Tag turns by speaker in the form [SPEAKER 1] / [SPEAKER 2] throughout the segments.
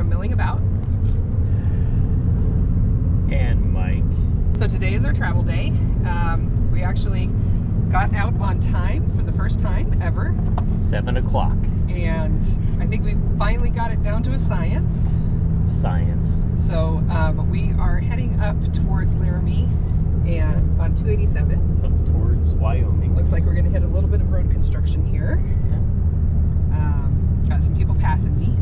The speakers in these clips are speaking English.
[SPEAKER 1] from Milling About.
[SPEAKER 2] And Mike.
[SPEAKER 1] So today is our travel day. We actually got out on time for the first time ever.
[SPEAKER 2] 7 o'clock.
[SPEAKER 1] And I think we finally got it down to a science.
[SPEAKER 2] Science.
[SPEAKER 1] So we are heading up towards Laramie and on 287.
[SPEAKER 2] Up towards Wyoming.
[SPEAKER 1] Looks like we're going to hit a little bit of road construction here. Got some people passing me.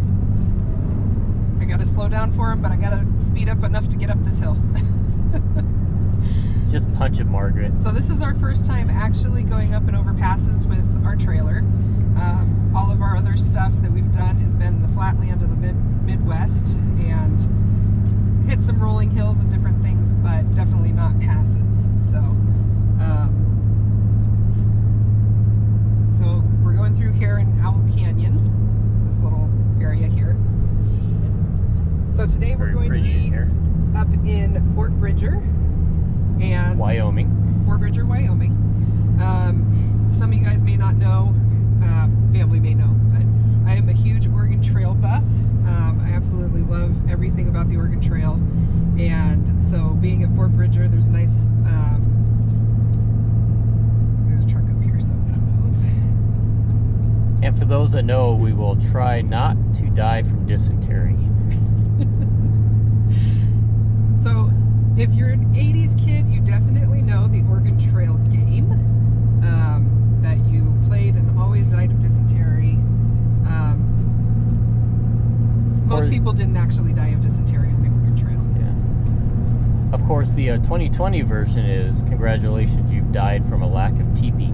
[SPEAKER 1] I got to slow down for them, but I got to speed up enough to get up this hill.
[SPEAKER 2] Just punch it, Margaret.
[SPEAKER 1] So this is our first time actually going up and over passes with our trailer. All of our other stuff that we've done has been the flatland of the Midwest and hit some rolling hills and different things, but definitely not passes. So we're going through here in Owl Canyon, this little area here. So today we're going to be up in Fort Bridger and
[SPEAKER 2] Wyoming.
[SPEAKER 1] Fort Bridger, Wyoming. Some of you guys may not know, family may know, but I am a huge Oregon Trail buff. I absolutely love everything about the Oregon Trail, and so being at Fort Bridger, there's a nice there's a truck up here, so I'm gonna move.
[SPEAKER 2] And for those that know, we will try not to die from dysentery.
[SPEAKER 1] So if you're an 80s kid, you definitely know the Oregon Trail game that you played and always died of dysentery. Most people didn't actually die of dysentery on the Oregon Trail.
[SPEAKER 2] Yeah. Of course, the 2020 version is, congratulations, you've died from a lack of teepee.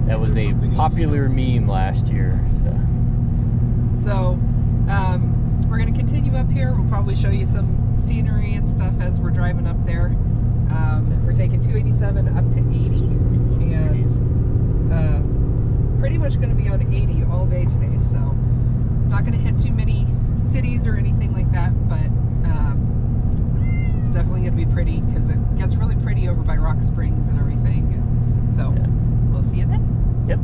[SPEAKER 2] That was a popular meme last year. So
[SPEAKER 1] we're going to continue up here. We'll probably show you some scenery and stuff as we're driving up there. We're taking 287 up to 80, and pretty much going to be on 80 all day today, so not going to hit too many cities or anything like that, but it's definitely going to be pretty because it gets really pretty over by Rock Springs and everything, and so yeah. We'll see you then.
[SPEAKER 2] Yep.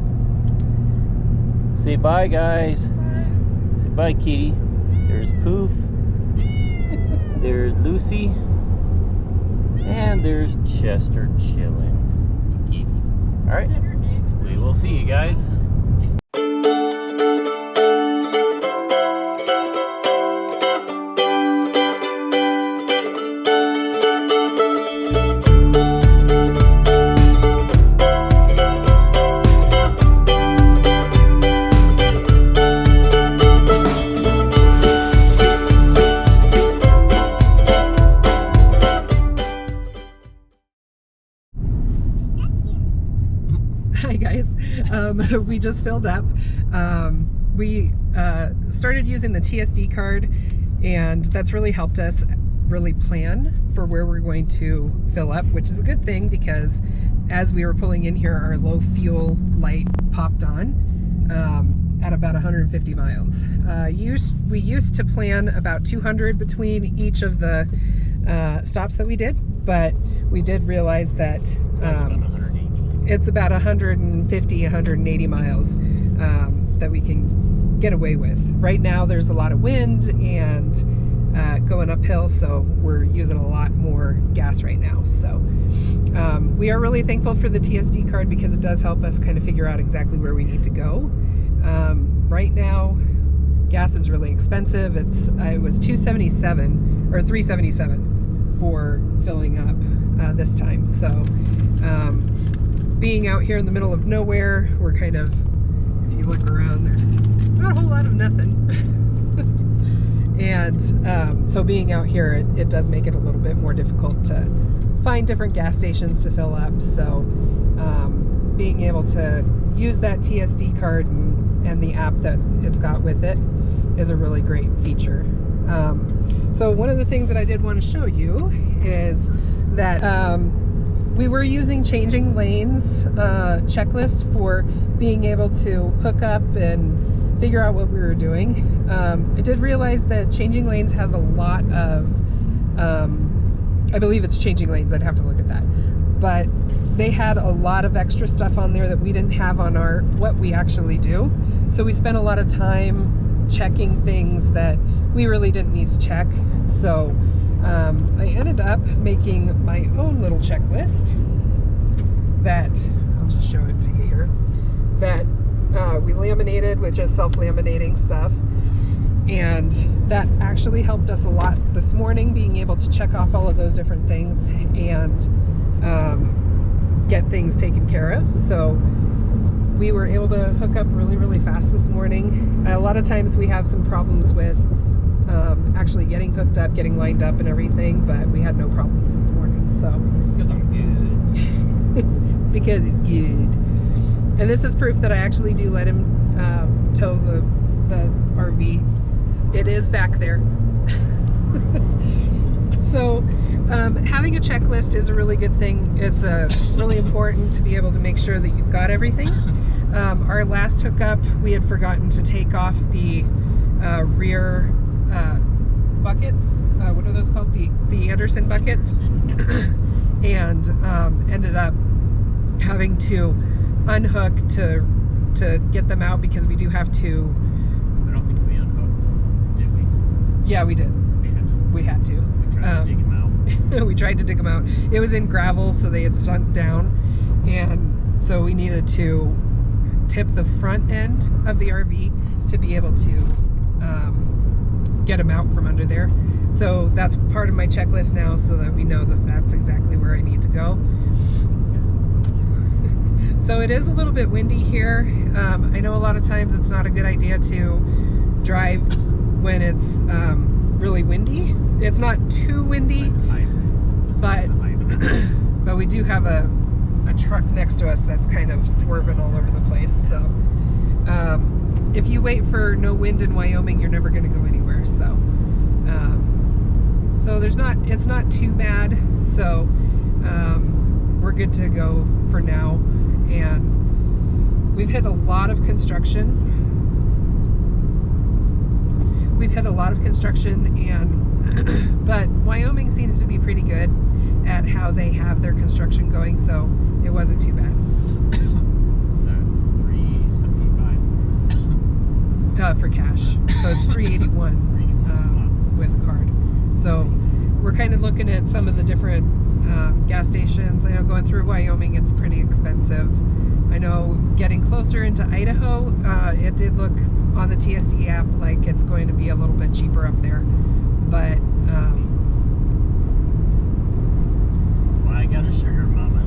[SPEAKER 2] Say bye, guys.
[SPEAKER 1] Bye.
[SPEAKER 2] Say bye, Kitty. There's Poof. There's Lucy. And there's Chester chilling. Alright. We will see you guys.
[SPEAKER 1] Hi guys, we just filled up. We started using the TSD card, and that's really helped us really plan for where we're going to fill up, which is a good thing because as we were pulling in here, our low fuel light popped on at about 150 miles. We used to plan about 200 between each of the stops that we did, but we did realize that it's about 150, 180 miles that we can get away with. Right now there's a lot of wind and going uphill, so we're using a lot more gas right now. So we are really thankful for the TSD card because it does help us kind of figure out exactly where we need to go. Right now gas is really expensive. It was $2.77 or $3.77 for filling up this time. So being out here in the middle of nowhere, we're kind of, if you look around, there's not a whole lot of nothing. And so being out here, it does make it a little bit more difficult to find different gas stations to fill up. So being able to use that TSD card and the app that it's got with it is a really great feature. So one of the things that I did want to show you is that we were using changing lanes checklist for being able to hook up and figure out what we were doing. I did realize that changing lanes has a lot of, I believe it's changing lanes, I'd have to look at that, but they had a lot of extra stuff on there that we didn't have on what we actually do. So we spent a lot of time checking things that we really didn't need to check. So I ended up making my own little checklist that, I'll just show it to you here, that we laminated with just self-laminating stuff. And that actually helped us a lot this morning, being able to check off all of those different things and get things taken care of. So we were able to hook up really, really fast this morning. A lot of times we have some problems with actually getting hooked up, getting lined up and everything, but we had no problems this morning. So
[SPEAKER 2] Because I'm good.
[SPEAKER 1] it's because he's good. And this is proof that I actually do let him tow the RV. It is back there. So having a checklist is a really good thing. It's really important to be able to make sure that you've got everything. Our last hookup, we had forgotten to take off the rear buckets. What are those called? The Anderson buckets. And ended up having to unhook to get them out, because we do have to.
[SPEAKER 2] I don't think we unhooked, did we?
[SPEAKER 1] Yeah, we did. We had to.
[SPEAKER 2] We tried to dig them out.
[SPEAKER 1] We tried to dig them out. It was in gravel, so they had sunk down, and so we needed to tip the front end of the RV to be able to get them out from under there. So that's part of my checklist now, so that we know that that's exactly where I need to go. So it is a little bit windy here. I know a lot of times it's not a good idea to drive when it's really windy. It's not too windy, but we do have a truck next to us that's kind of swerving all over the place. So if you wait for no wind in Wyoming, you're never going to go anywhere. So so it's not too bad. So we're good to go for now. And we've hit a lot of construction. And but Wyoming seems to be pretty good at how they have their construction going, so it wasn't too bad. $375 for cash, so it's $381 with a card. So we're kind of looking at some of the different gas stations. I know going through Wyoming, it's pretty expensive. I know getting closer into Idaho, it did look on the TSD app like it's going to be a little bit cheaper up there. But
[SPEAKER 2] that's why I got a sugar mama.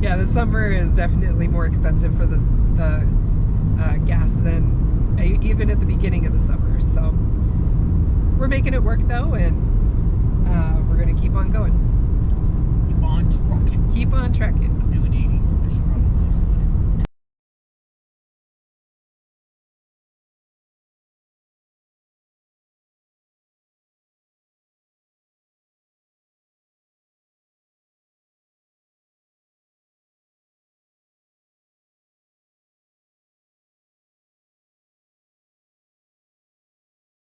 [SPEAKER 1] Yeah, the summer is definitely more expensive for the gas than even at the beginning of the summer. So we're making it work though, and we're going to keep on going.
[SPEAKER 2] Keep on trucking.
[SPEAKER 1] Keep on trucking.